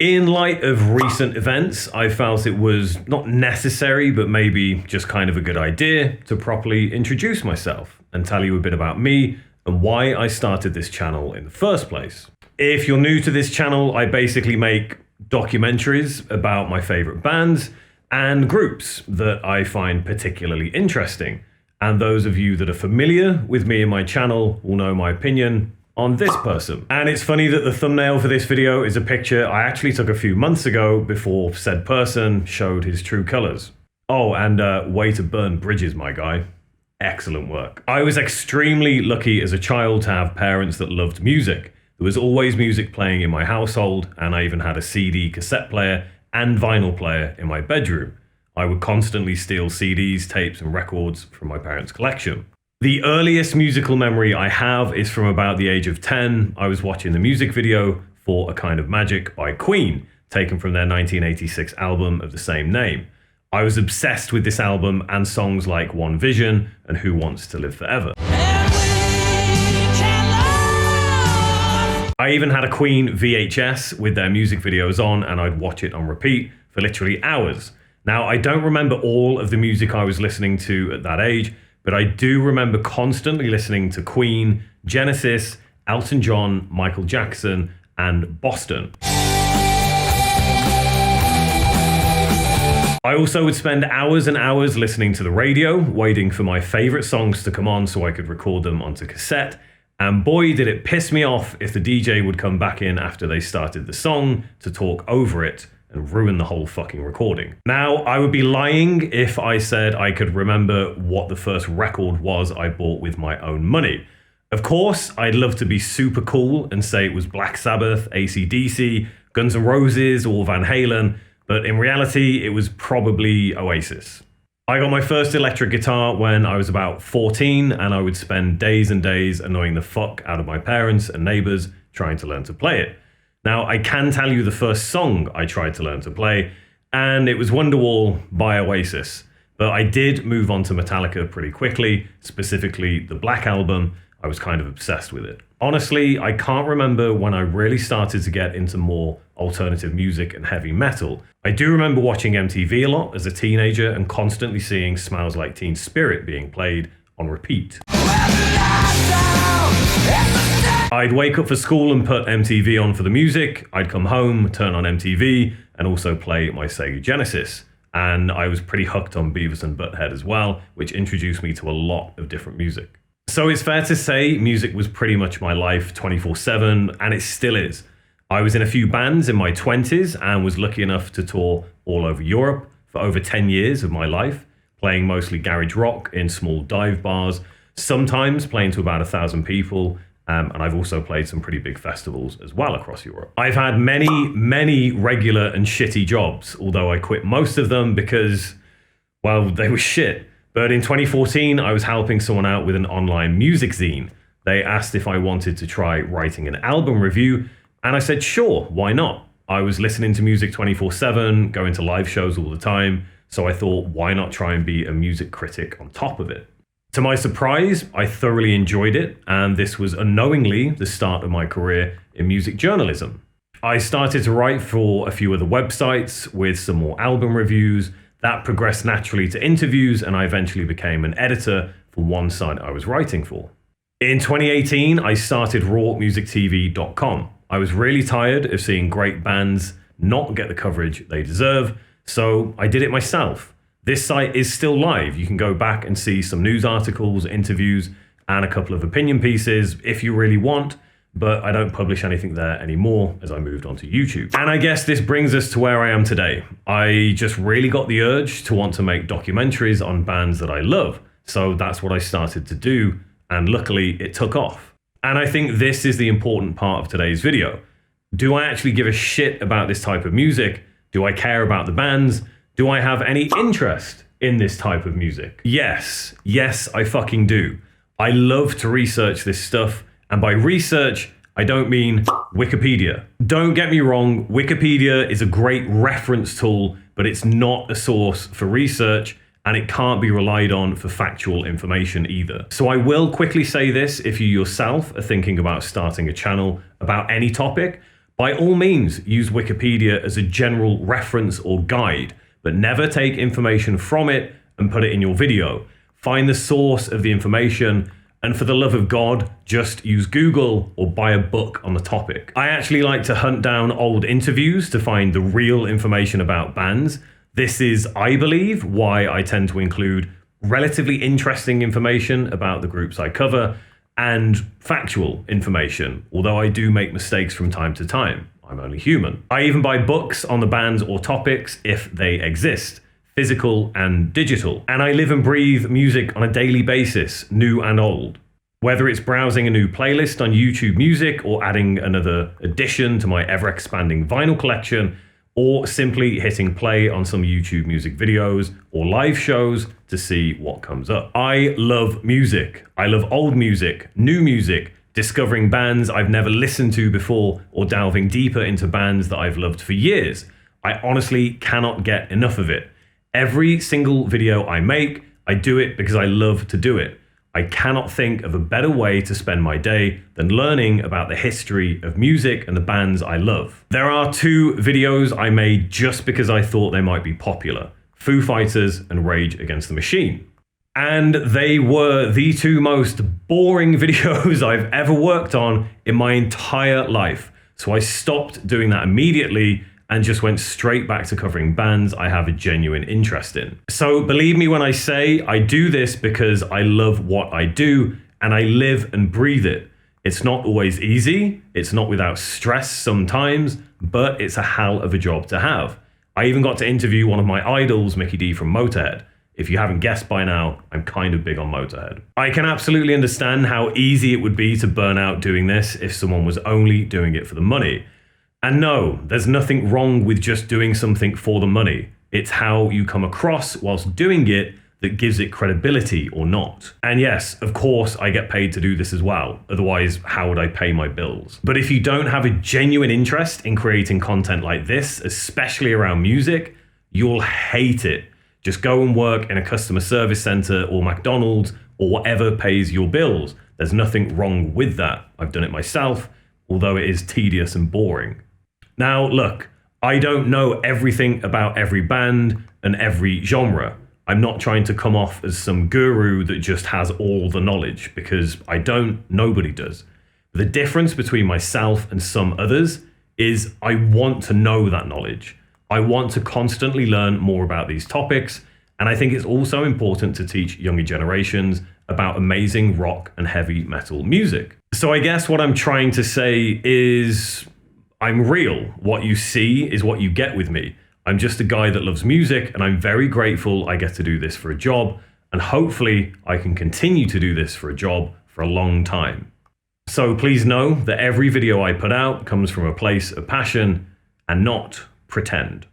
In light of recent events, I felt it was not necessary, but maybe just kind of a good idea to properly introduce myself and tell you a bit about me and why I started this channel in the first place. If you're new to this channel, I basically make documentaries about my favorite bands and groups that I find particularly interesting. And those of you that are familiar with me and my channel will know my opinion on this person. And it's funny that the thumbnail for this video is a picture I actually took a few months ago before said person showed his true colors. Oh, and way to burn bridges, my guy. Excellent work. I was extremely lucky as a child to have parents that loved music. There was always music playing in my household, and I even had a CD cassette player and vinyl player in my bedroom. I would constantly steal CDs, tapes, and records from my parents' collection. The earliest musical memory I have is from about the age of 10. I was watching the music video for A Kind of Magic by Queen, taken from their 1986 album of the same name. I was obsessed with this album and songs like One Vision and Who Wants to Live Forever. I even had a Queen VHS with their music videos on, and I'd watch it on repeat for literally hours. Now, I don't remember all of the music I was listening to at that age, but I do remember constantly listening to Queen, Genesis, Elton John, Michael Jackson, and Boston. I also would spend hours and hours listening to the radio, waiting for my favorite songs to come on so I could record them onto cassette. And boy, did it piss me off if the DJ would come back in after they started the song to talk over it and ruin the whole fucking recording. Now, I would be lying if I said I could remember what the first record was I bought with my own money. Of course, I'd love to be super cool and say it was Black Sabbath, AC/DC, Guns N' Roses, or Van Halen, but in reality, it was probably Oasis. I got my first electric guitar when I was about 14, and I would spend days and days annoying the fuck out of my parents and neighbors trying to learn to play it. Now, I can tell you the first song I tried to learn to play, and it was Wonderwall by Oasis. But I did move on to Metallica pretty quickly, specifically the Black Album. I was kind of obsessed with it. Honestly, I can't remember when I really started to get into more alternative music and heavy metal. I do remember watching MTV a lot as a teenager and constantly seeing Smells Like Teen Spirit being played on repeat. I'd wake up for school and put MTV on for the music. I'd come home, turn on MTV, and also play my Sega Genesis. And I was pretty hooked on Beavis and Butthead as well, which introduced me to a lot of different music. So it's fair to say music was pretty much my life 24/7, and it still is. I was in a few bands in my 20s and was lucky enough to tour all over Europe for over 10 years of my life, playing mostly garage rock in small dive bars, sometimes playing to about 1,000 people, and I've also played some pretty big festivals as well across Europe. I've had many regular and shitty jobs, although I quit most of them because, well, they were shit. But in 2014, I was helping someone out with an online music zine. They asked if I wanted to try writing an album review, and I said, sure, why not? I was listening to music 24/7, going to live shows all the time, so I thought, why not try and be a music critic on top of it? To my surprise, I thoroughly enjoyed it, and this was unknowingly the start of my career in music journalism. I started to write for a few other websites with some more album reviews. That progressed naturally to interviews, and I eventually became an editor for one site I was writing for. In 2018, I started rawmusictv.com. I was really tired of seeing great bands not get the coverage they deserve, so I did it myself. This site is still live. You can go back and see some news articles, interviews, and a couple of opinion pieces if you really want, but I don't publish anything there anymore as I moved on to YouTube. And I guess this brings us to where I am today. I just really got the urge to want to make documentaries on bands that I love, so that's what I started to do, and luckily it took off. And I think this is the important part of today's video. Do I actually give a shit about this type of music? Do I care about the bands? Do I have any interest in this type of music? Yes, I fucking do. I love to research this stuff, and by research, I don't mean Wikipedia. Don't get me wrong, Wikipedia is a great reference tool, but it's not a source for research, and it can't be relied on for factual information either. So I will quickly say this if you yourself are thinking about starting a channel about any topic. By all means, use Wikipedia as a general reference or guide, but never take information from it and put it in your video. Find the source of the information, and for the love of God, just use Google or buy a book on the topic. I actually like to hunt down old interviews to find the real information about bands. This is, I believe, why I tend to include relatively interesting information about the groups I cover and factual information, although I do make mistakes from time to time. I'm only human. I even buy books on the bands or topics if they exist, physical and digital. And I live and breathe music on a daily basis, new and old. Whether it's browsing a new playlist on YouTube Music or adding another addition to my ever-expanding vinyl collection, or simply hitting play on some YouTube Music videos or live shows to see what comes up. I love music. I love old music, new music, discovering bands I've never listened to before, or delving deeper into bands that I've loved for years. I honestly cannot get enough of it. Every single video I make, I do it because I love to do it. I cannot think of a better way to spend my day than learning about the history of music and the bands I love. There are 2 videos I made just because I thought they might be popular: Foo Fighters and Rage Against the Machine. And they were the 2 most boring videos I've ever worked on in my entire life. So I stopped doing that immediately and just went straight back to covering bands I have a genuine interest in. So believe me when I say I do this because I love what I do and I live and breathe it. It's not always easy, it's not without stress sometimes, but it's a hell of a job to have. I even got to interview one of my idols, Mikkey D from Motorhead. If you haven't guessed by now, I'm kind of big on Motorhead. I can absolutely understand how easy it would be to burn out doing this if someone was only doing it for the money. And no, there's nothing wrong with just doing something for the money. It's how you come across whilst doing it that gives it credibility or not. And yes, of course, I get paid to do this as well. Otherwise, how would I pay my bills? But if you don't have a genuine interest in creating content like this, especially around music, you'll hate it. Just go and work in a customer service center or McDonald's or whatever pays your bills. There's nothing wrong with that. I've done it myself, although it is tedious and boring. Now, look, I don't know everything about every band and every genre. I'm not trying to come off as some guru that just has all the knowledge, because I don't, nobody does. The difference between myself and some others is I want to know that knowledge. I want to constantly learn more about these topics, and I think it's also important to teach younger generations about amazing rock and heavy metal music. So I guess what I'm trying to say is I'm real. What you see is what you get with me. I'm just a guy that loves music, and I'm very grateful I get to do this for a job, and hopefully I can continue to do this for a job for a long time. So please know that every video I put out comes from a place of passion and not pretend.